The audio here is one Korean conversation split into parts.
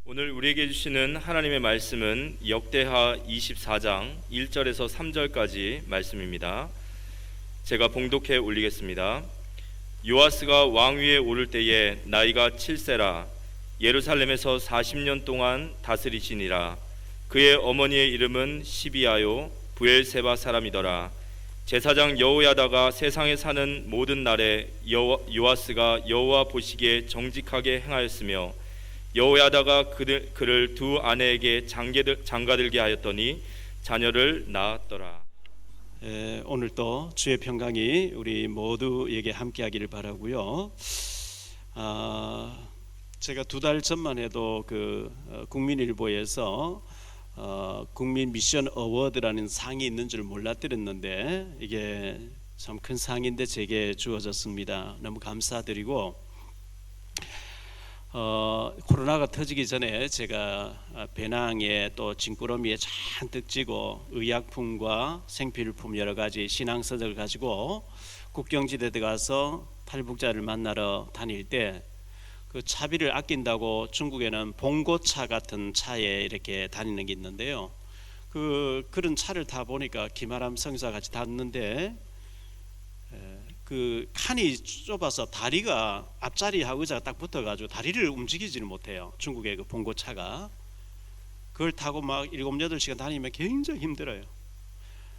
오늘 우리에게 주시는 하나님의 말씀은 역대하 24장 1절에서 3절까지 말씀입니다. 제가 봉독해 올리겠습니다. 요아스가 왕위에 오를 때에 나이가 7세라 예루살렘에서 40년 동안 다스리시니라. 그의 어머니의 이름은 시비아요 부엘세바 사람이더라. 제사장 여호야다가 세상에 사는 모든 날에 요아스가 여호와 보시기에 정직하게 행하였으며 여호야다가 그를 두 아내에게 장가들게 하였더니 자녀를 낳았더라. 오늘도 주의 평강이 우리 모두에게 함께하기를 바라고요. 제가 2달 전만 해도 국민일보에서 국민 미션 어워드라는 상이 있는 줄 몰랐더랬는데 이게 참 큰 상인데 제게 주어졌습니다. 너무 감사드리고 코로나가 터지기 전에 제가 배낭에 또 짐꾸러미에 잔뜩 쥐고 의약품과 생필품 여러 가지 신앙서적을 가지고 국경지대에 들어가서 탈북자를 만나러 다닐 때 그 차비를 아낀다고 중국에는 봉고차 같은 차에 이렇게 다니는 게 있는데요. 그런 차를 타 보니까 김아람 성사 같이 탔는데 그 칸이 좁아서 다리가 앞자리하고 의자가 딱 붙어가지고 다리를 움직이지는 못해요. 중국의 그 봉고차가. 그걸 타고 막 7, 8시간 다니면 굉장히 힘들어요.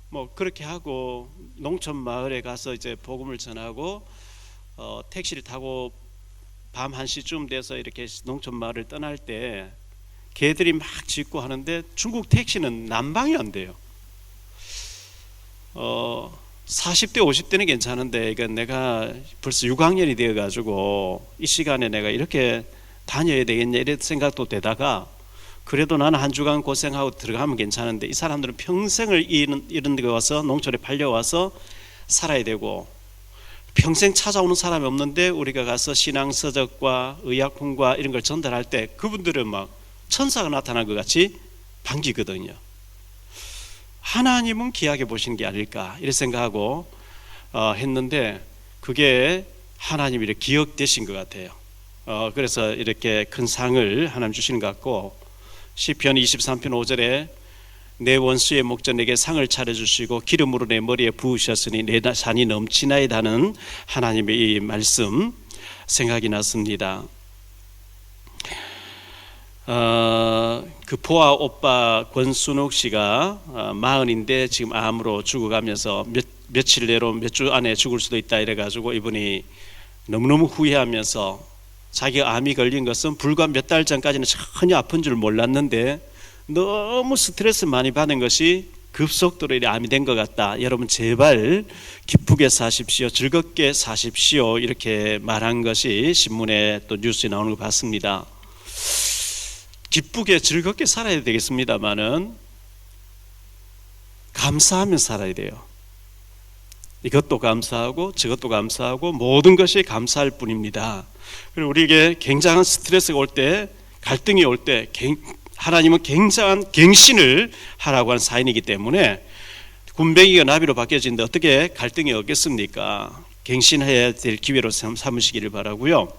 뭐 그렇게 하고 농촌 마을에 가서 이제 복음을 전하고 택시를 타고 밤 1시쯤 돼서 이렇게 농촌 마을을 떠날 때 개들이 막 짖고 하는데 중국 택시는 난방이 안 돼요. 40대 50대는 괜찮은데 이건 내가 벌써 6학년이 되어가지고 이 시간에 내가 이렇게 다녀야 되겠냐 이런 생각도 되다가 그래도 나는 한 주간 고생하고 들어가면 괜찮은데 이 사람들은 평생을 이런 데 와서 농촌에 팔려와서 살아야 되고 평생 찾아오는 사람이 없는데 우리가 가서 신앙서적과 의약품과 이런 걸 전달할 때 그분들은 막 천사가 나타난 것 같이 반기거든요. 하나님은 귀하게 보시는 게 아닐까 이렇게 생각하고 했는데 그게 하나님이 이렇게 기억되신 것 같아요. 그래서 이렇게 큰 상을 하나님 주시는 것 같고 시편 23편 5절에 내 원수의 목전 내게 상을 차려주시고 기름으로 내 머리에 부으셨으니 내 산이 넘치나이다는 하나님의 이 말씀 생각이 났습니다. 그 포아 오빠 권순욱 씨가 40인데 지금 암으로 죽어가면서 며칠 내로 몇 주 안에 죽을 수도 있다 이래가지고 이분이 너무너무 후회하면서 자기가 암이 걸린 것은 불과 몇 달 전까지는 전혀 아픈 줄 몰랐는데 너무 스트레스 많이 받은 것이 급속도로 이 암이 된 것 같다. 여러분 제발 기쁘게 사십시오, 즐겁게 사십시오 이렇게 말한 것이 신문에 또 뉴스에 나오는 거 봤습니다. 기쁘게 즐겁게 살아야 되겠습니다만은 감사하며 살아야 돼요. 이것도 감사하고 저것도 감사하고 모든 것이 감사할 뿐입니다. 그리고 우리에게 굉장한 스트레스가 올 때, 갈등이 올 때 하나님은 굉장한 갱신을 하라고 하는 사인이기 때문에 군뱅이가 나비로 바뀌어지는데 어떻게 갈등이 없겠습니까? 갱신해야 될 기회로 삼으시기를 바라고요.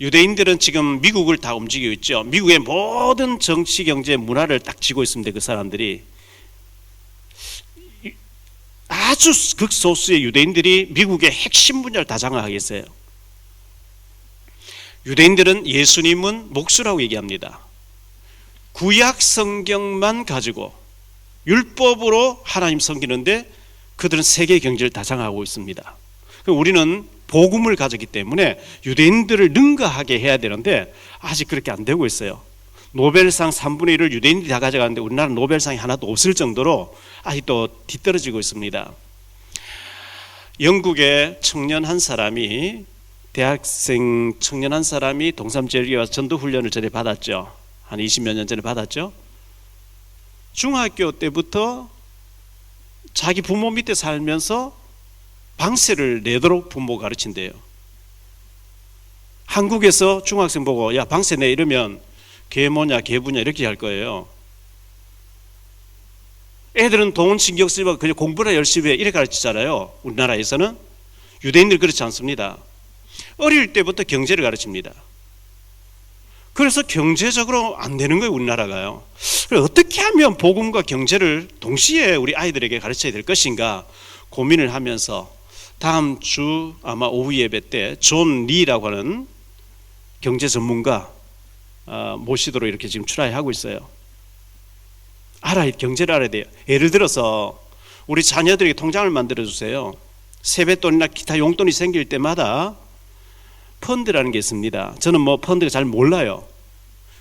유대인들은 지금 미국을 다 움직이고 있죠. 미국의 모든 정치, 경제, 문화를 딱 쥐고 있습니다. 그 사람들이 아주 극소수의 유대인들이 미국의 핵심 분야를 다 장악하겠어요. 유대인들은 예수님은 목수라고 얘기합니다. 구약 성경만 가지고 율법으로 하나님 섬기는데 그들은 세계 경제를 다 장악하고 있습니다. 우리는 복음을 가졌기 때문에 유대인들을 능가하게 해야 되는데 아직 그렇게 안 되고 있어요. 노벨상 3분의 1을 유대인들이 다 가져가는데 우리나라는 노벨상이 하나도 없을 정도로 아직도 뒤떨어지고 있습니다. 영국의 청년 한 사람이 대학생 청년 한 사람이 동삼지역에 와서 전도훈련을 전에 받았죠. 한 20몇 년 전에 받았죠. 중학교 때부터 자기 부모 밑에 살면서 방세를 내도록 부모 가르친대요. 한국에서 중학생 보고 야 방세 내 이러면 개 뭐냐 개부냐 이렇게 할 거예요. 애들은 돈 신경 쓰지 말고 그냥 공부나 열심히 해 이렇게 가르치잖아요. 우리나라에서는. 유대인들 그렇지 않습니다. 어릴 때부터 경제를 가르칩니다. 그래서 경제적으로 안 되는 거예요, 우리나라가요. 어떻게 하면 복음과 경제를 동시에 우리 아이들에게 가르쳐야 될 것인가 고민을 하면서 다음 주 아마 오후 예배 때 존 리라고 하는 경제 전문가 모시도록 이렇게 지금 트라이하고 있어요. 경제를 알아야 돼요. 예를 들어서 우리 자녀들에게 통장을 만들어 주세요. 세뱃돈이나 기타 용돈이 생길 때마다 펀드라는 게 있습니다. 저는 펀드가 잘 몰라요.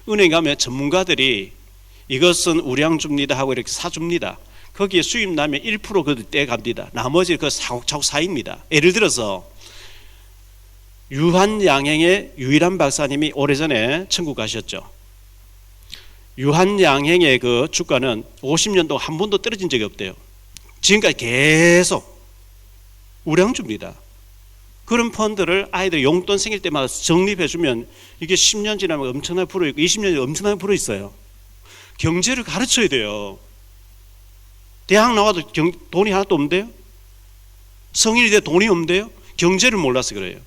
은행 가면 전문가들이 이것은 우량 줍니다 하고 이렇게 사줍니다. 거기에 수입 나면 1% 그것도 떼갑니다. 나머지 그 차곡차곡 쌓입니다. 예를 들어서 유한양행의 유일한 박사님이 오래전에 천국 가셨죠. 유한양행의 그 주가는 50년 동안 한 번도 떨어진 적이 없대요. 지금까지 계속 우량 줍니다. 그런 펀드를 아이들 용돈 생길 때마다 적립해주면 이게 10년 지나면 엄청나게 풀어 있고 20년 지나면 엄청나게 풀어 있어요. 경제를 가르쳐야 돼요. 대학 나와도 돈이 하나도 없는데요. 성인이 돼 돈이 없는데요. 경제를 몰라서 그래요.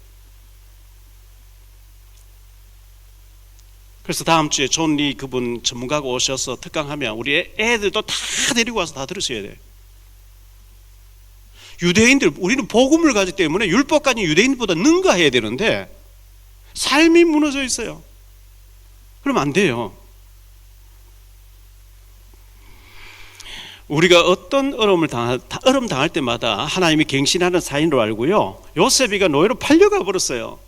그래서 다음 주에 존 리 그분 전문가가 오셔서 특강하면 우리 애들도 다 데리고 와서 다 들으셔야 돼요. 유대인들, 우리는 복음을 가지기 때문에 율법까지 유대인보다 능가해야 되는데 삶이 무너져 있어요. 그러면 안 돼요. 우리가 어떤 어려움 당할 때마다 하나님이 갱신하는 사인으로 알고요. 요셉이가 노예로 팔려가 버렸어요.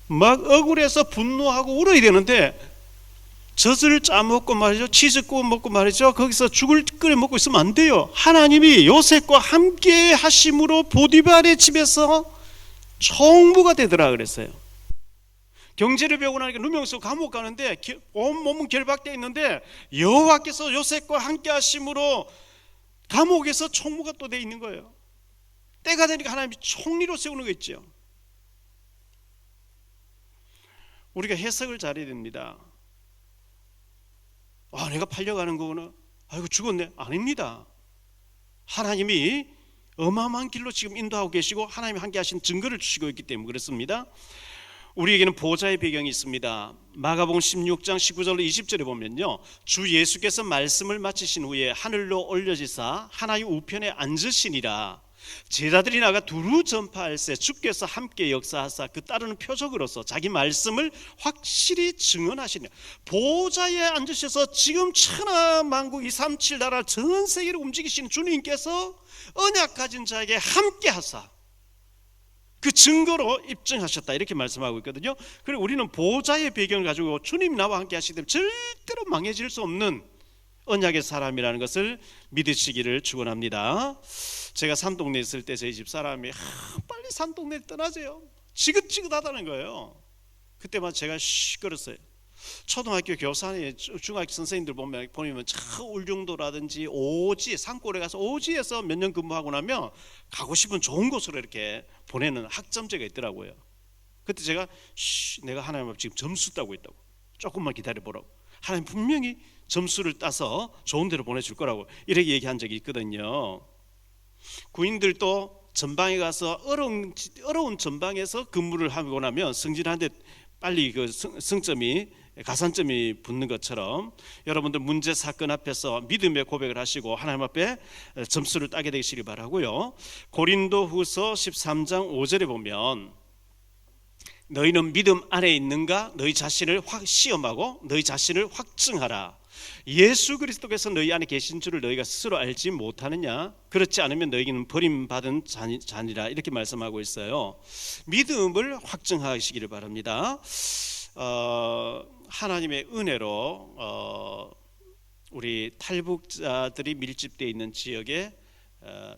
막 억울해서 분노하고 울어야 되는데 젖을 짜먹고 말이죠. 치즈 구워 먹고 말이죠. 거기서 죽을 끓여 먹고 있으면 안 돼요. 하나님이 요셉과 함께 하심으로 보디발의 집에서 총무가 되더라 그랬어요. 경제를 배우고 나니까 누명서 감옥 가는데 온 몸은 결박되어 있는데 여호와께서 요셉과 함께 하심으로 감옥에서 총무가 또 돼 있는 거예요. 때가 되니까 하나님이 총리로 세우는 거 있죠. 우리가 해석을 잘해야 됩니다. 내가 팔려가는 거구나. 아이고 죽었네. 아닙니다. 하나님이 어마어마한 길로 지금 인도하고 계시고 하나님이 함께 하신 증거를 주시고 있기 때문에 그렇습니다. 우리에게는 보좌의 배경이 있습니다. 마가복음 16장 19절로 20절에 보면요, 주 예수께서 말씀을 마치신 후에 하늘로 올려지사 하나님 우편에 앉으시니라. 제자들이 나가 두루 전파할세 주께서 함께 역사하사 그 따르는 표적으로서 자기 말씀을 확실히 증언하시냐. 보좌에 앉으셔서 지금 천하만국 237 나라 전 세계를 움직이시는 주님께서 언약 가진 자에게 함께 하사 그 증거로 입증하셨다 이렇게 말씀하고 있거든요. 그리고 우리는 보좌의 배경을 가지고 주님 나와 함께 하시기 때문에 절대로 망해질 수 없는 언약의 사람이라는 것을 믿으시기를 축원합니다. 제가 산동네에 있을 때 저희 집 사람이 빨리 산동네를 떠나세요. 지긋지긋하다는 거예요. 그때만 제가 끌었어요. 초등학교 교사님, 중학교 선생님들 보면 울릉도라든지 오지, 산골에 가서 오지에서 몇 년 근무하고 나면 가고 싶은 좋은 곳으로 이렇게 보내는 학점제가 있더라고요. 그때 제가 내가 하나님 앞에 지금 점수 따고 있다고, 조금만 기다려보라고, 하나님 분명히 점수를 따서 좋은 데로 보내줄 거라고 이렇게 얘기한 적이 있거든요. 구인들도 전방에 가서 어려운 전방에서 근무를 하고 나면 승진하는데 빨리 그 가산점이 붙는 것처럼 여러분들 문제 사건 앞에서 믿음의 고백을 하시고 하나님 앞에 점수를 따게 되시길 바라고요. 고린도후서 13장 5절에 보면 너희는 믿음 안에 있는가 너희 자신을 시험하고 너희 자신을 확증하라. 예수 그리스도께서 너희 안에 계신 줄을 너희가 스스로 알지 못하느냐? 그렇지 않으면 너희는 버림받은 자니라 이렇게 말씀하고 있어요. 믿음을 확증하시기를 바랍니다. 하나님의 은혜로 우리 탈북자들이 밀집되어 있는 지역에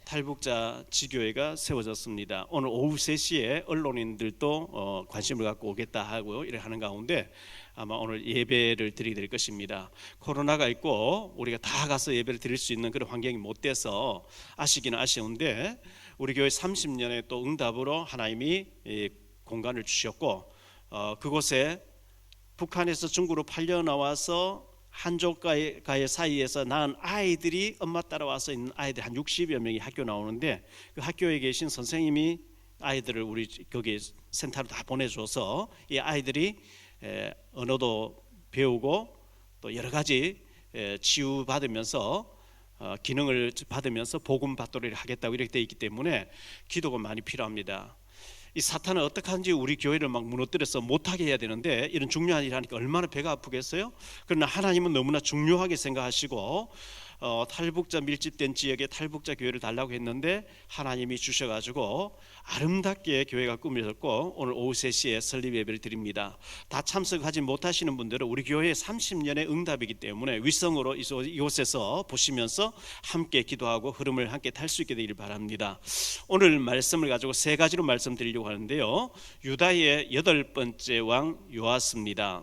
탈북자 지교회가 세워졌습니다. 오늘 오후 3시에 언론인들도 관심을 갖고 오겠다 하고 이렇게 하는 가운데 아마 오늘 예배를 드리게 될 것입니다. 코로나가 있고 우리가 다 가서 예배를 드릴 수 있는 그런 환경이 못 돼서 아시기는 아쉬운데 우리 교회 30년의 또 응답으로 하나님이 공간을 주셨고 그곳에 북한에서 중국으로 팔려 나와서 한족가의 사이에서 낳은 아이들이 엄마 따라와서 있는 아이들 한 60여 명이 학교 나오는데 그 학교에 계신 선생님이 아이들을 우리 거기 센터로 다 보내줘서 이 아이들이 언어도 배우고 또 여러 가지 치유받으면서 기능을 받으면서 복음 받도록 하겠다고 이렇게 되어 있기 때문에 기도가 많이 필요합니다. 이 사탄은 어떻게 하는지 우리 교회를 막 무너뜨려서 못하게 해야 되는데 이런 중요한 일 하니까 얼마나 배가 아프겠어요? 그러나 하나님은 너무나 중요하게 생각하시고 탈북자 밀집된 지역에 탈북자 교회를 달라고 했는데 하나님이 주셔가지고 아름답게 교회가 꾸며졌고 오늘 오후 3시에 설립 예배를 드립니다. 다 참석하지 못하시는 분들은 우리 교회의 30년의 응답이기 때문에 위성으로 이곳에서 보시면서 함께 기도하고 흐름을 함께 탈 수 있게 되기를 바랍니다. 오늘 말씀을 가지고 3가지로 말씀드리려고 하는데요. 유다의 8번째 왕 요아스입니다.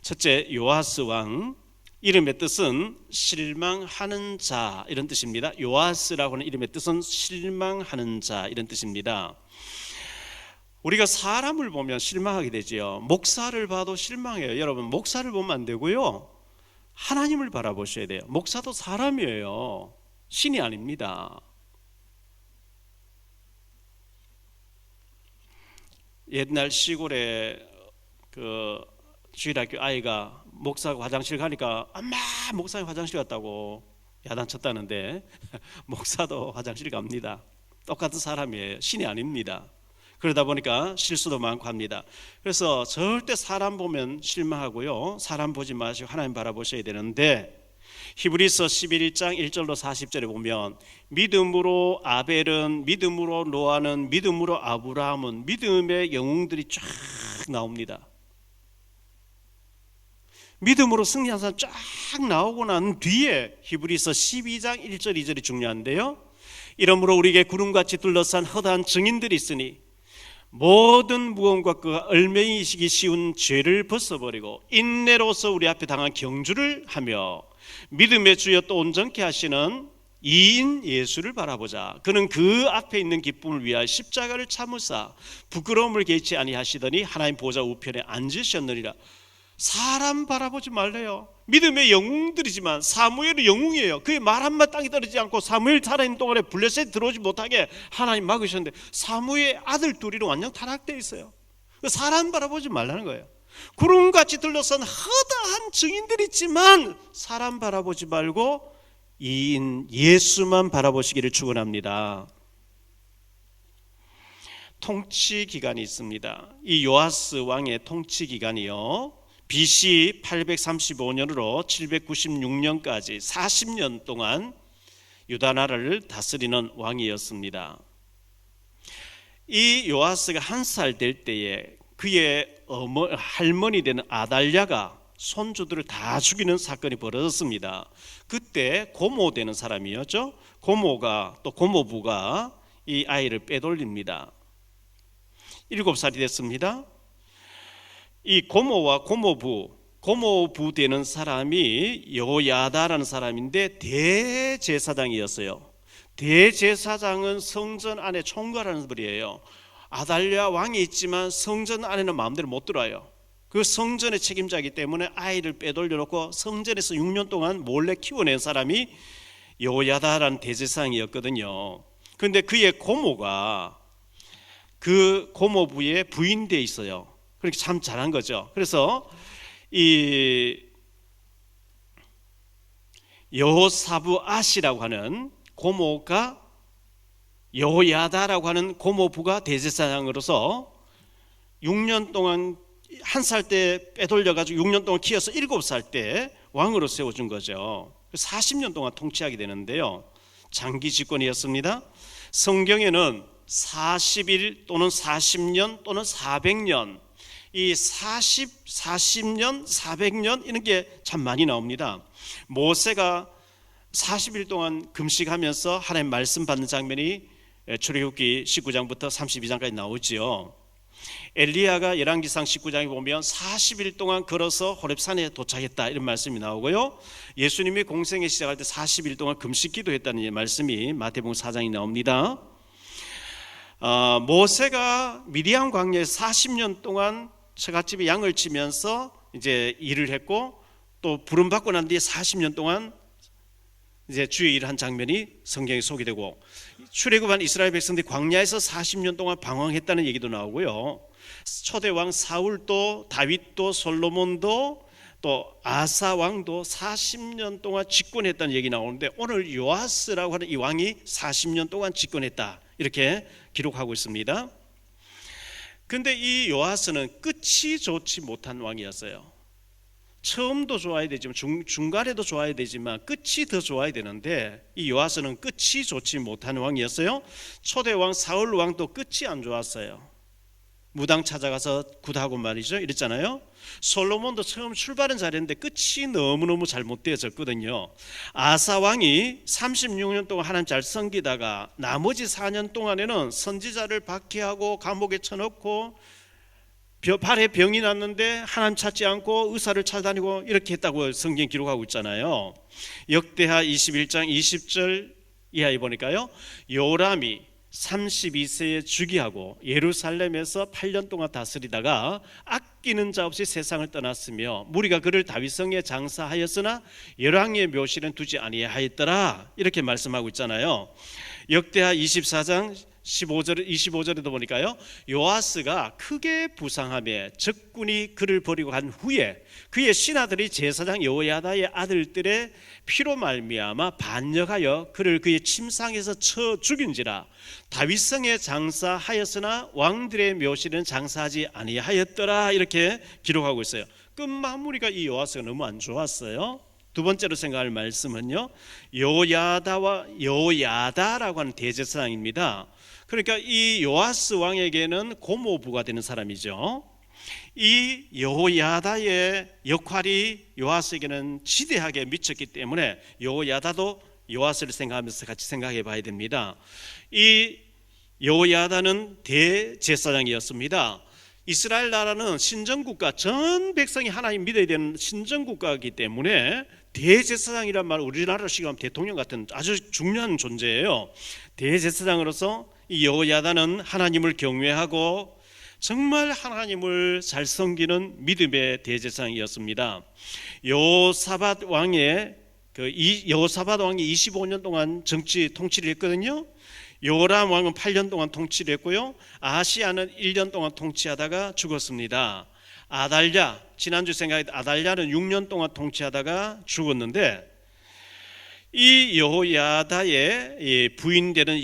첫째, 요아스 왕, 이름의 뜻은 실망하는 자 이런 뜻입니다. 요아스라고 하는 이름의 뜻은 실망하는 자 이런 뜻입니다. 우리가 사람을 보면 실망하게 되지요. 목사를 봐도 실망해요. 여러분, 목사를 보면 안 되고요, 하나님을 바라보셔야 돼요. 목사도 사람이에요. 신이 아닙니다. 옛날 시골에 주일학교 아이가 목사가 화장실 가니까 엄마 목사님 화장실 갔다고 야단쳤다는데 목사도 화장실 갑니다. 똑같은 사람이에요. 신이 아닙니다. 그러다 보니까 실수도 많고 합니다. 그래서 절대 사람 보면 실망하고요, 사람 보지 마시고 하나님 바라보셔야 되는데, 히브리서 11장 1절로 40절에 보면 믿음으로 아벨은, 믿음으로 노아는, 믿음으로 아브라함은, 믿음의 영웅들이 쫙 나옵니다. 믿음으로 승리한 사람 쫙 나오고 난 뒤에 히브리서 12장 1절 2절이 중요한데요. 이러므로 우리에게 구름같이 둘러싼 허다한 증인들이 있으니 모든 무언과 그 얼매이시기 쉬운 죄를 벗어버리고 인내로서 우리 앞에 당한 경주를 하며 믿음의 주여 또 온전케 하시는 이인 예수를 바라보자. 그는 그 앞에 있는 기쁨을 위하여 십자가를 참으사 부끄러움을 개치 아니하시더니 하나님 보좌 우편에 앉으셨느니라. 사람 바라보지 말래요. 믿음의 영웅들이지만 사무엘은 영웅이에요. 그의 말 한마디 땅에 떨어지지 않고 사무엘 살아있는 동안에 블레셋에 들어오지 못하게 하나님 막으셨는데 사무엘 아들 둘이는 완전 타락되어 있어요. 사람 바라보지 말라는 거예요. 구름같이 둘러싼 허다한 증인들이 있지만 사람 바라보지 말고 이인 예수만 바라보시기를 축원합니다. 통치 기간이 있습니다. 이 요아스 왕의 통치 기간이요, BC 835년으로 796년까지 40년 동안 유다 나라를 다스리는 왕이었습니다. 이 요아스가 1살 될 때에 그의 할머니 되는 아달랴가 손주들을 다 죽이는 사건이 벌어졌습니다. 그때 고모 되는 사람이었죠. 고모부가 이 아이를 빼돌립니다. 7살이 됐습니다. 이 고모와 고모부 되는 사람이 여호야다라는 사람인데 대제사장이었어요. 대제사장은 성전 안에 총괄하는 분이에요. 아달랴 왕이 있지만 성전 안에는 마음대로 못 들어와요. 그 성전의 책임자이기 때문에 아이를 빼돌려놓고 성전에서 6년 동안 몰래 키워낸 사람이 여호야다라는 대제사장이었거든요. 그런데 그의 고모가 그 고모부의 부인되어 있어요. 그러니까 참 잘한 거죠. 그래서 이 여호사부앗이라고 하는 고모가 여호야다라고 하는 고모부가 대제사장으로서 6년 동안 1살 때 빼돌려가지고 6년 동안 키워서 7살 때 왕으로 세워준 거죠. 40년 동안 통치하게 되는데요, 장기 집권이었습니다. 성경에는 40일 또는 40년 또는 400년, 이 40년, 400년 이런 게 참 많이 나옵니다. 모세가 40일 동안 금식하면서 하나님 말씀 받는 장면이 출애굽기 19장부터 32장까지 나오지요. 엘리야가 열왕기상 19장에 보면 40일 동안 걸어서 호렙산에 도착했다 이런 말씀이 나오고요. 예수님이 공생애 시작할 때 40일 동안 금식 기도했다는 말씀이 마태복음 4장에 나옵니다. 모세가 미디안 광야에 40년 동안 처갓집에 양을 치면서 이제 일을 했고 또 부름 받고 난 뒤에 40년 동안 이제 주의 일을 한 장면이 성경에 소개되고, 출애굽한 이스라엘 백성들이 광야에서 40년 동안 방황했다는 얘기도 나오고요. 초대 왕 사울도 다윗도 솔로몬도 또 아사 왕도 40년 동안 집권했다는 얘기 나오는데, 오늘 요아스라고 하는 이 왕이 40년 동안 집권했다 이렇게 기록하고 있습니다. 근데 이 요아스는 끝이 좋지 못한 왕이었어요. 처음도 좋아야 되지만 중간에도 좋아야 되지만 끝이 더 좋아야 되는데, 이 요아스는 끝이 좋지 못한 왕이었어요. 초대 왕 사울 왕도 끝이 안 좋았어요. 무당 찾아가서 굿하고 말이죠, 이랬잖아요. 솔로몬도 처음 출발은 잘했는데 끝이 너무너무 잘못되어졌거든요. 아사 왕이 36년 동안 하나님 잘 섬기다가 나머지 4년 동안에는 선지자를 박해하고 감옥에 쳐넣고 발에 병이 났는데 하나님 찾지 않고 의사를 찾아다니고 이렇게 했다고 성경 기록하고 있잖아요. 역대하 21장 20절 이하에 보니까요, 요람이 32세에 즉위하고 예루살렘에서 8년 동안 다스리다가 아끼는 자 없이 세상을 떠났으며 무리가 그를 다윗성에 장사하였으나 열왕의 묘실은 두지 아니하였더라 이렇게 말씀하고 있잖아요. 역대하 24장 25절에도 보니까요, 요아스가 크게 부상하며 적군이 그를 버리고 간 후에 그의 신하들이 제사장 여호야다의 아들들의 피로 말미암아 반역하여 그를 그의 침상에서 쳐 죽인지라 다윗성에 장사하였으나 왕들의 묘실은 장사하지 아니하였더라 이렇게 기록하고 있어요. 끝 마무리가 이 요아스가 너무 안 좋았어요. 두 번째로 생각할 말씀은요, 여호야다라고 하는 대제사장입니다. 그러니까 이 요아스 왕에게는 고모부가 되는 사람이죠. 이 여호야다의 역할이 요아스에게는 지대하게 미쳤기 때문에 여호야다도 요아스를 생각하면서 같이 생각해 봐야 됩니다. 이 여호야다는 대제사장이었습니다. 이스라엘 나라는 신정국가, 전 백성이 하나님 믿어야 되는 신정국가이기 때문에 대제사장이란 말, 우리나라로 시기하면 대통령 같은 아주 중요한 존재예요. 대제사장으로서 이 여호야다는 하나님을 경외하고 정말 하나님을 잘 섬기는 믿음의 대제사장이었습니다. 여호사밧 왕이 25년 동안 정치 통치를 했거든요. 요람 왕은 8년 동안 통치를 했고요. 아하시야는 1년 동안 통치하다가 죽었습니다. 아달랴, 지난주 생각했던 아달랴는 6년 동안 통치하다가 죽었는데, 이 여호야다의 부인 되는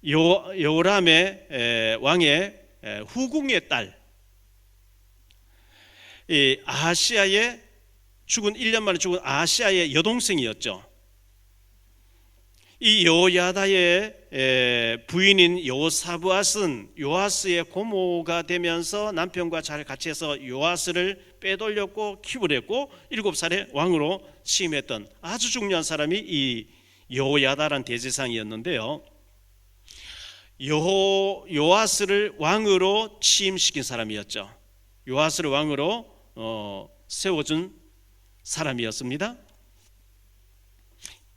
요람의 왕의 후궁의 딸, 이 아하시야의 죽은 1년 만에 죽은 아하시야의 여동생이었죠. 이 여호야다의 부인인 여호사브앗은 요아스의 고모가 되면서 남편과 잘 같이 해서 요아스를 빼돌렸고 키우랬고 7살에 왕으로 취임했던 아주 중요한 사람이 이 여호야다란 대제사장이었는데요. 요아스를 왕으로 취임시킨 사람이었죠. 요아스를 왕으로 세워준 사람이었습니다.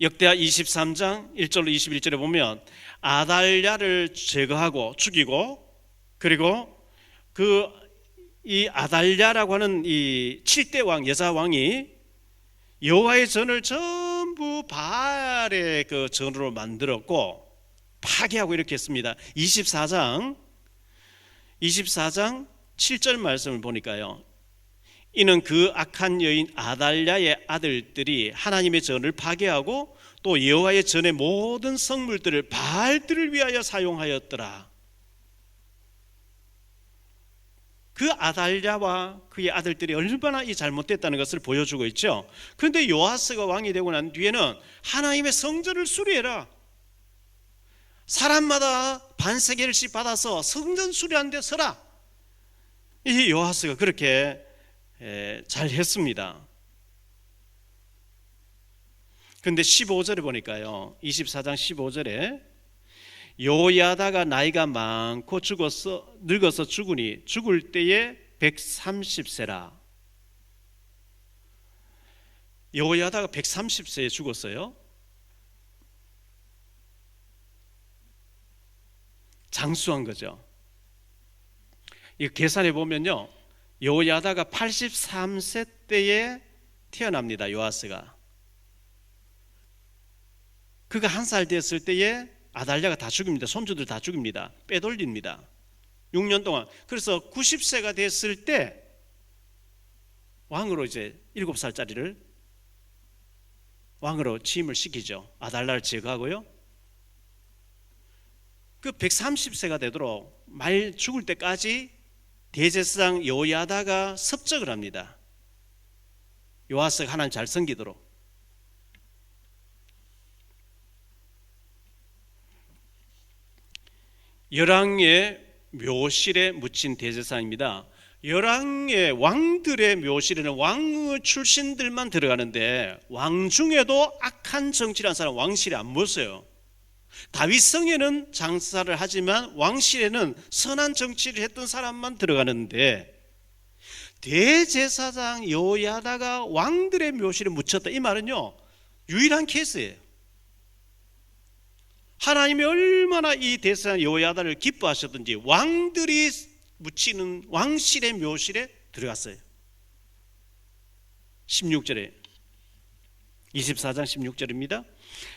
역대하 23장 1절로 21절에 보면 아달랴를 제거하고 죽이고, 그리고 이 아달랴라고 하는 이 7대 왕, 여자 왕이 여호와의 전을 전부 바알의 그 전으로 만들었고 파괴하고 이렇게 했습니다. 24장 7절 말씀을 보니까요, 이는 그 악한 여인 아달랴의 아들들이 하나님의 전을 파괴하고 또 여호와의 전의 모든 성물들을 바알들을 위하여 사용하였더라. 그 아달랴와 그의 아들들이 얼마나 이 잘못됐다는 것을 보여주고 있죠. 그런데 요아스가 왕이 되고 난 뒤에는 하나님의 성전을 수리해라, 사람마다 반세겔씩 받아서 성전 수리하는 데 서라, 이 요아스가 그렇게 잘 했습니다. 그런데 15절에 보니까요, 24장 15절에 여호야다가 나이가 많고 늙어서 죽으니 죽을 때에 130세라. 여호야다가 130세에 죽었어요. 장수한 거죠. 이 계산해 보면요, 여호야다가 83세 때에 태어납니다. 요아스가 그가 1살 됐을 때에 아달랴가 다 죽입니다. 손주들 다 죽입니다. 빼돌립니다. 6년 동안. 그래서 90세가 됐을 때 왕으로 이제 7살짜리를 왕으로 취임을 시키죠. 아달랴를 제거하고요. 그 130세가 되도록 말 죽을 때까지 대제사장 여호야다가 섭적을 합니다. 요아스가 하나님 잘 섬기도록. 열왕의 묘실에 묻힌 대제사장입니다. 열왕의 왕들의 묘실에는 왕 출신들만 들어가는데 왕 중에도 악한 정치를 한 사람 왕실에 안 모셔요. 다윗성에는 장사를 하지만 왕실에는 선한 정치를 했던 사람만 들어가는데 대제사장 여호야다가 왕들의 묘실에 묻혔다. 이 말은요, 유일한 케이스예요. 하나님이 얼마나 이 대제사장 여호야다를 기뻐하셨던지 왕들이 묻히는 왕실의 묘실에 들어갔어요. 16절에 24장 16절입니다.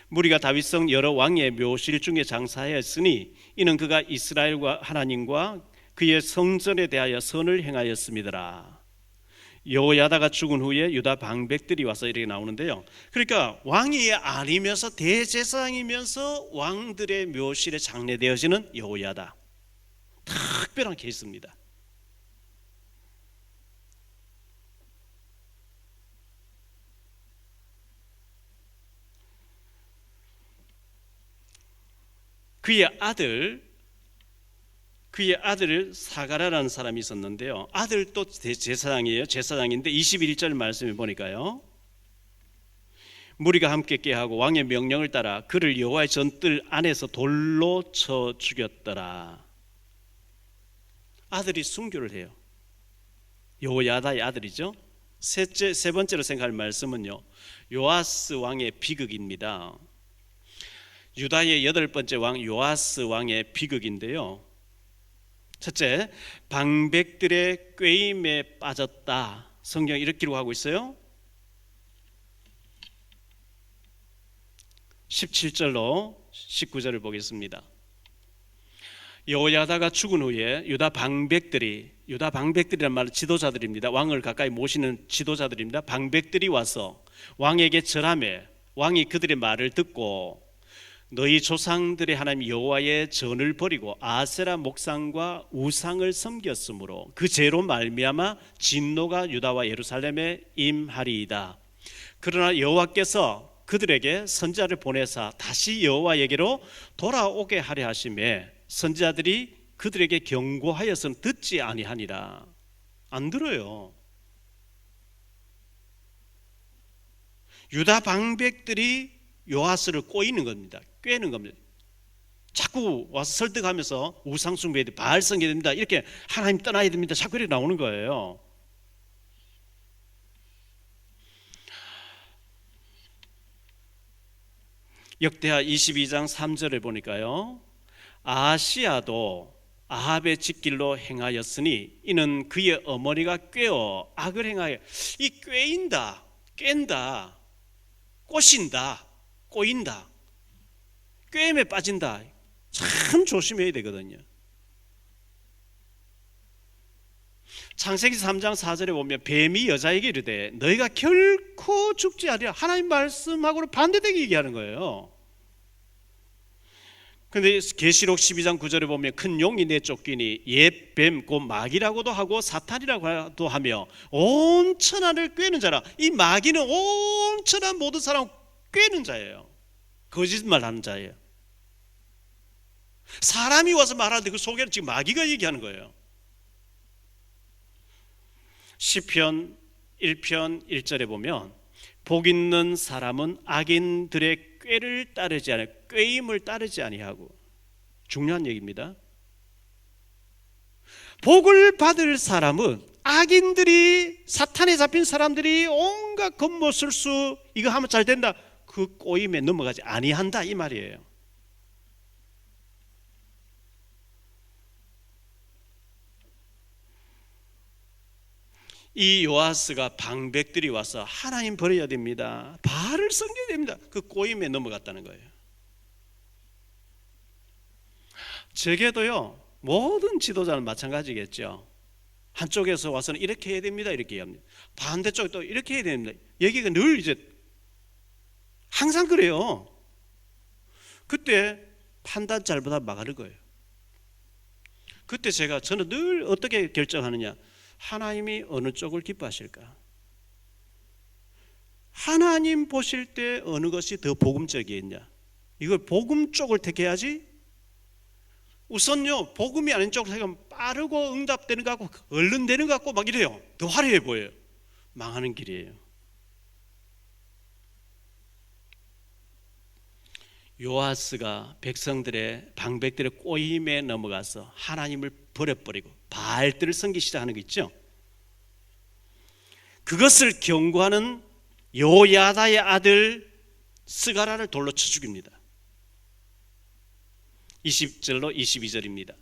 무리가 다윗성 여러 왕의 묘실 중에 장사하였으니 이는 그가 이스라엘과 하나님과 그의 성전에 대하여 선을 행하였음이더라. 여호야다가 죽은 후에 유다 방백들이 와서 이렇게 나오는데요. 그러니까 왕이 아니면서 대제사장이면서 왕들의 묘실에 장례되어지는 여호야다. 특별한 케이스입니다. 그의 아들 사가라라는 사람이 있었는데요. 아들도 제사장이에요. 제사장인데 21절 말씀을 보니까요, 무리가 함께 깨하고 왕의 명령을 따라 그를 여호와의 전뜰 안에서 돌로 쳐 죽였더라. 아들이 순교를 해요. 여호야다의 아들이죠. 세 번째로 생각할 말씀은요, 요아스 왕의 비극입니다. 유다의 8번째 왕 요아스 왕의 비극인데요. 첫째, 방백들의 꾀임에 빠졌다. 성경이 이렇게 기록하고 있어요. 17절로 19절을 보겠습니다. 여호야다가 죽은 후에 유다 방백들이란 말은 지도자들입니다. 왕을 가까이 모시는 지도자들입니다. 방백들이 와서 왕에게 절하매 왕이 그들의 말을 듣고 너희 조상들의 하나님 여호와의 전을 버리고 아세라 목상과 우상을 섬겼으므로 그 죄로 말미암아 진노가 유다와 예루살렘에 임하리이다. 그러나 여호와께서 그들에게 선지자를 보내사 다시 여호와에게로 돌아오게 하려 하심에 선지자들이 그들에게 경고하여서는 듣지 아니하니라. 안 들어요. 유다 방백들이 요아스를 꼬이는 겁니다. 꿰는 겁니다. 자꾸 와서 설득하면서 우상 숭배해야 돼, 바알 섬겨야 됩니다, 이렇게 하나님 떠나야 됩니다, 자꾸 이렇게 나오는 거예요. 역대하 22장 3절에 보니까요, 아하시야도 아합의 직길로 행하였으니 이는 그의 어머니가 꿰어 악을 행하여. 이 꿰인다, 깬다, 꼬신다, 꼬인다, 꿰임에 빠진다, 참 조심해야 되거든요. 창세기 3장 4절에 보면 뱀이 여자에게 이르되 너희가 결코 죽지 아니하리라. 하나님 말씀하고는 반대되게 얘기하는 거예요. 그런데 계시록 12장 9절에 보면 큰 용이 내쫓기니 옛 뱀 곧 마귀라고도 하고 사탄이라고도 하며 온 천하를 꿰는 자라. 이 마귀는 온 천하 모든 사람을 꿰는 자예요. 거짓말하는 자예요. 사람이 와서 말하는데 그 속에는 지금 마귀가 얘기하는 거예요. 시편 1편 1절에 보면 복 있는 사람은 악인들의 꾀를 따르지 아니하고 꾀임을 따르지 아니하고. 중요한 얘기입니다. 복을 받을 사람은 악인들이, 사탄에 잡힌 사람들이 온갖 겉모술수 이거 하면 잘 된다, 그 꼬임에 넘어가지 아니한다, 이 말이에요. 이 요아스가 방백들이 와서 하나님 버려야 됩니다, 바알을 섬겨야 됩니다, 그 꼬임에 넘어갔다는 거예요. 제게도요, 모든 지도자는 마찬가지겠죠. 한쪽에서 와서는 이렇게 해야 됩니다, 이렇게 얘기합니다. 반대쪽에 또 이렇게 해야 됩니다. 얘기가 늘 이제 항상 그래요. 그때 판단 잘못하면 망하는 거예요. 그때 저는 늘 어떻게 결정하느냐, 하나님이 어느 쪽을 기뻐하실까? 하나님 보실 때 어느 것이 더 복음적이겠냐? 이걸 복음 쪽을 택해야지. 우선요, 복음이 아닌 쪽으로 생각하면 빠르고 응답되는 것 같고 얼른 되는 것 같고 막 이래요. 더 화려해 보여요. 망하는 길이에요. 요아스가 백성들의 방백들의 꼬임에 넘어가서 하나님을 버려버리고 바알들을 섬기기 시작하는 거 있죠. 그것을 경고하는 요야다의 아들 스가라를 돌로 쳐 죽입니다. 20절로 22절입니다.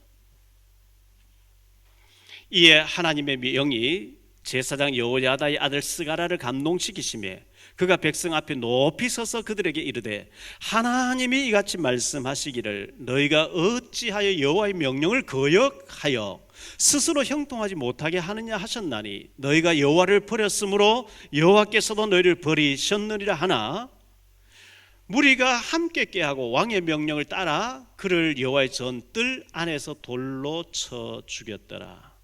이에 하나님의 영이 제사장 여호야다의 아들 스가라를 감동시키시매 그가 백성 앞에 높이 서서 그들에게 이르되 하나님이 이같이 말씀하시기를 너희가 어찌하여 여호와의 명령을 거역하여 스스로 형통하지 못하게 하느냐 하셨나니 너희가 여호와를 버렸으므로 여호와께서도 너희를 버리셨느니라 하나 무리가 함께 깨하고 왕의 명령을 따라 그를 여호와의 전뜰 안에서 돌로 쳐 죽였더라.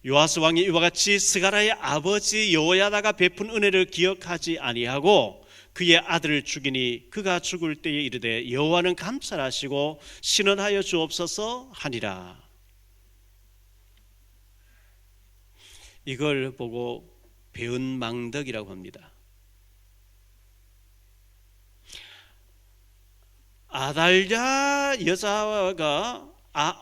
요아스 왕이 이와 같이 스가라의 아버지 여호야다가 베푼 은혜를 기억하지 아니하고 그의 아들을 죽이니 그가 죽을 때에 이르되 여호와는 감찰하시고 신원하여 주옵소서 하니라. 이걸 보고 배은망덕이라고 합니다. 아달랴 여자가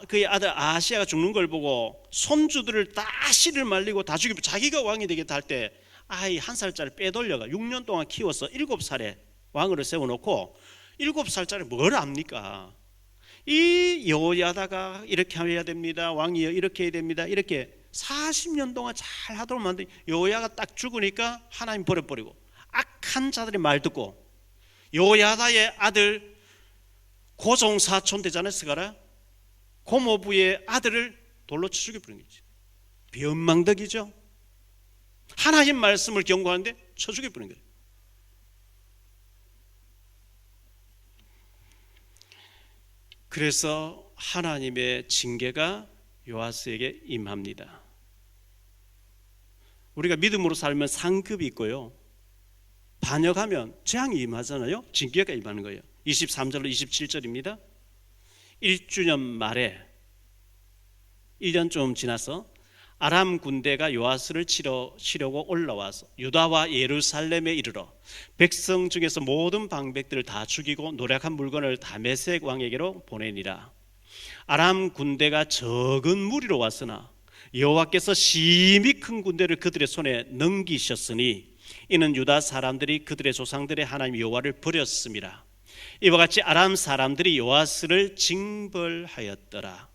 그의 아들 아시아가 죽는 걸 보고 손주들을 다 씨를 말리고 다 죽이고 자기가 왕이 되겠다 할 때 아이 1살짜리 빼돌려가 6년 동안 키워서 7살에 왕으로 세워놓고 7살짜리 뭘 압니까? 이 여호야다가 이렇게 해야 됩니다, 왕이여 이렇게 해야 됩니다, 이렇게 40년 동안 잘 하도록 만든 여호야가 딱 죽으니까 하나님 버려버리고 악한 자들의 말 듣고 여호야다의 아들 고종사촌 되잖아요. 스가라 고모부의 아들을 돌로 쳐 죽여버린 거지. 변망덕이죠. 하나님 말씀을 경고하는데 쳐 죽여버린 거예요. 그래서 하나님의 징계가 요아스에게 임합니다. 우리가 믿음으로 살면 상급이 있고요, 반역하면 재앙이 임하잖아요. 징계가 임하는 거예요. 23절로 27절입니다. 1주년 말에 1년 좀 지나서 아람 군대가 요아스를 치려고 올라와서 유다와 예루살렘에 이르러 백성 중에서 모든 방백들을 다 죽이고 노략한 물건을 다메섹 왕에게로 보내니라. 아람 군대가 적은 무리로 왔으나 여호와께서 심히 큰 군대를 그들의 손에 넘기셨으니 이는 유다 사람들이 그들의 조상들의 하나님 여호와를 버렸음이라. 이와 같이 아람 사람들이 요아스를 징벌하였더라.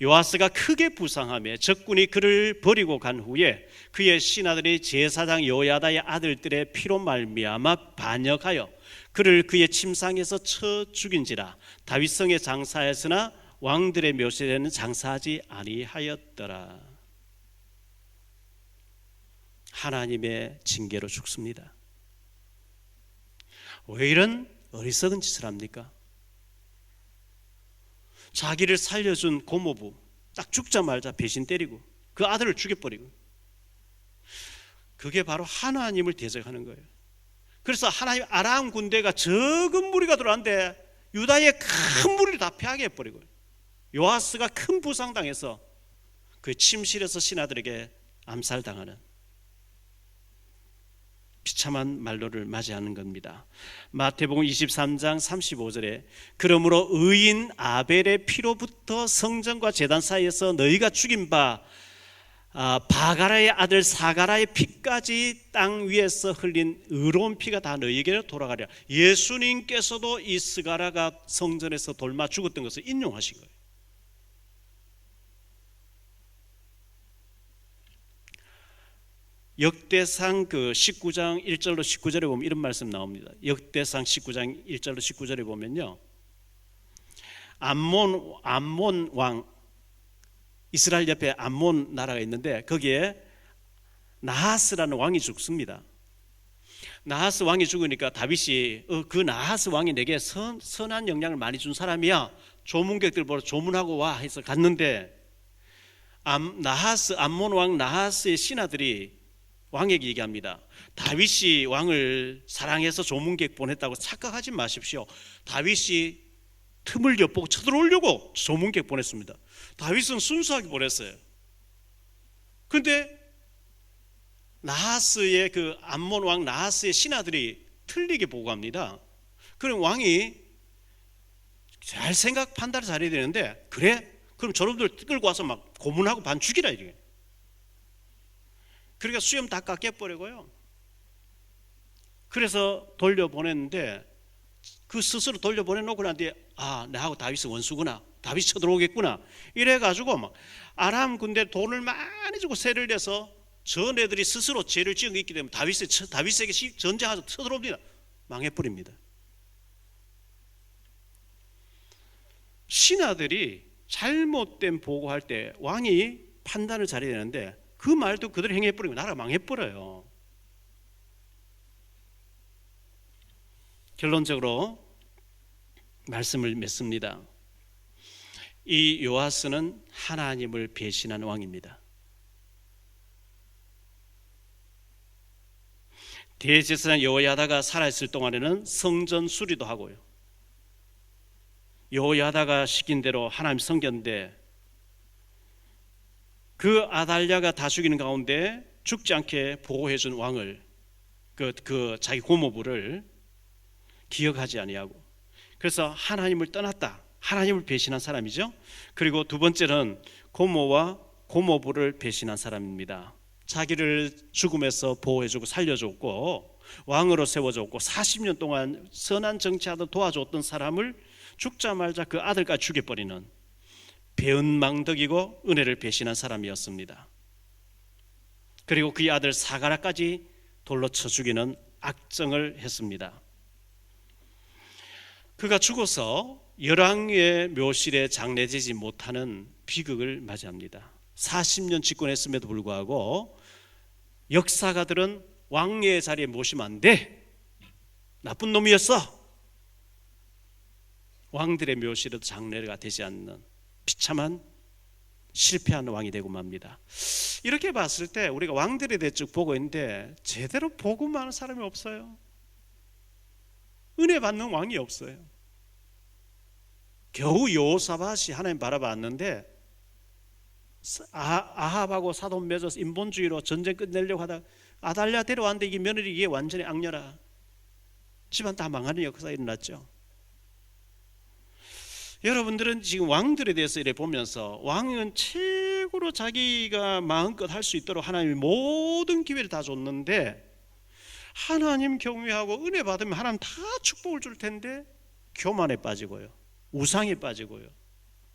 요아스가 크게 부상하며 적군이 그를 버리고 간 후에 그의 신하들이 제사장 여호야다의 아들들의 피로 말미암아 반역하여 그를 그의 침상에서 쳐 죽인지라. 다윗성에 장사했으나 왕들의 묘실에는 장사하지 아니하였더라. 하나님의 징계로 죽습니다. 왜 이런 어리석은 짓을 합니까? 자기를 살려준 고모부 딱 죽자마자 배신 때리고 그 아들을 죽여버리고, 그게 바로 하나님을 대적하는 거예요. 그래서 하나님 아람 군대가 적은 무리가 들어왔는데 유다의 큰 무리를 다 패하게 해버리고 요아스가 큰 부상당해서 그 침실에서 신하들에게 암살당하는 비참한 말로를 맞이하는 겁니다. 마태복음 23장 35절에 그러므로 의인 아벨의 피로부터 성전과 제단 사이에서 너희가 죽인 바 바가라의 아들 사가라의 피까지 땅 위에서 흘린 의로운 피가 다 너희에게로 돌아가리라. 예수님께서도 이 스가라가 성전에서 돌마 죽었던 것을 인용하신 거예요. 역대상 그 19장 1절로 19절에 보면 이런 말씀 나옵니다. 역대상 19장 1절로 19절에 보면요, 암몬 왕, 이스라엘 옆에 암몬 나라가 있는데 거기에 나하스라는 왕이 죽습니다. 나하스 왕이 죽으니까 다윗이 그 나하스 왕이 내게 선한 영향을 많이 준 사람이야, 조문객들 보러 조문하고 와 해서 갔는데 암몬 왕 나하스의 신하들이 왕에게 얘기합니다. 다윗이 왕을 사랑해서 조문객 보냈다고 착각하지 마십시오. 다윗이 틈을 엿보고 쳐들어오려고 조문객 보냈습니다. 다윗은 순수하게 보냈어요. 그런데 나하스의 그 암몬 왕 나하스의 신하들이 틀리게 보고합니다. 그럼 왕이 잘 생각 판단을 잘해야 되는데, 그래? 그럼 저놈들 끌고 와서 막 고문하고 반 죽이라 이게. 그러니까 수염 다 깎여버리고요. 그래서 돌려보냈는데 그 스스로 돌려보내놓고 난 뒤에 내하고 다윗은 원수구나, 다윗이 쳐들어오겠구나 이래가지고 막 아람 군대 돈을 많이 주고 세를 내서 전애들이 스스로 죄를 지은 게 있기 때문에 다윗에게 전쟁하서 쳐들어옵니다. 망해버립니다. 신하들이 잘못된 보고할 때 왕이 판단을 잘해야 되는데 그 말도 그대로 행해버리면 나라가 망해버려요. 결론적으로 말씀을 맺습니다. 이 요아스는 하나님을 배신한 왕입니다. 대제사장 여호야다가 살아있을 동안에는 성전 수리도 하고요, 여호야다가 시킨 대로 하나님 섬겼는데 그 아달랴가 다 죽이는 가운데 죽지 않게 보호해준 왕을 그 자기 고모부를 기억하지 아니하고, 그래서 하나님을 떠났다, 하나님을 배신한 사람이죠. 그리고 두 번째는 고모와 고모부를 배신한 사람입니다. 자기를 죽음에서 보호해주고 살려줬고 왕으로 세워줬고 40년 동안 선한 정치하듯 도와줬던 사람을 죽자마자 그 아들까지 죽여버리는 배은망덕이고 은혜를 배신한 사람이었습니다. 그리고 그의 아들 사가라까지 돌로 쳐 죽이는 악정을 했습니다. 그가 죽어서 열왕의 묘실에 장례되지 못하는 비극을 맞이합니다. 40년 집권했음에도 불구하고 역사가들은 왕의 자리에 모시면 안 돼, 나쁜 놈이었어, 왕들의 묘실에도 장례가 되지 않는 비참한 실패한 왕이 되고 맙니다. 이렇게 봤을 때 우리가 왕들에 대해 쭉 보고 있는데 제대로 복음하는 사람이 없어요. 은혜 받는 왕이 없어요. 겨우 여호사밧이 하나님 바라봤는데 아합하고 사돈 맺어서 인본주의로 전쟁 끝내려고 하다가 아달랴 데려왔는데 이게 며느리 이게 완전히 악녀라, 집안 다 망하는 역사가 일어났죠. 여러분들은 지금 왕들에 대해서 이래 보면서 왕은 최고로 자기가 마음껏 할 수 있도록 하나님이 모든 기회를 다 줬는데 하나님 경외하고 은혜 받으면 하나님 다 축복을 줄 텐데 교만에 빠지고요, 우상에 빠지고요,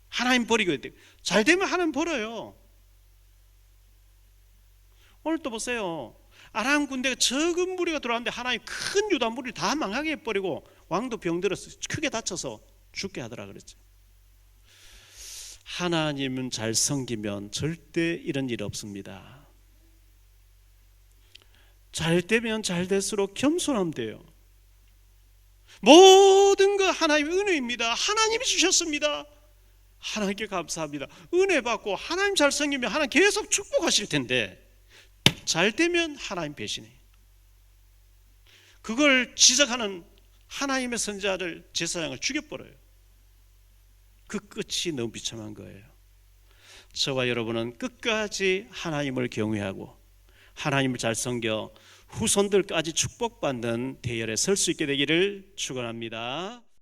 하나님 버리고 잘 되면 하나님 버려요. 오늘 또 보세요. 아람 군대가 적은 무리가 들어왔는데 하나님 큰 유다 무리를 다 망하게 해버리고 왕도 병들어서 크게 다쳐서 죽게 하더라 그랬죠. 하나님은 잘 섬기면 절대 이런 일 없습니다. 잘 되면 잘 될수록 겸손하면 돼요. 모든 거 하나님의 은혜입니다. 하나님이 주셨습니다. 하나님께 감사합니다. 은혜 받고 하나님 잘 섬기면 하나님 계속 축복하실 텐데 잘 되면 하나님 배신해. 그걸 지적하는 하나님의 선지자를 제사장을 죽여버려요. 그 끝이 너무 비참한 거예요. 저와 여러분은 끝까지 하나님을 경외하고 하나님을 잘 섬겨 후손들까지 축복받는 대열에 설 수 있게 되기를 축원합니다.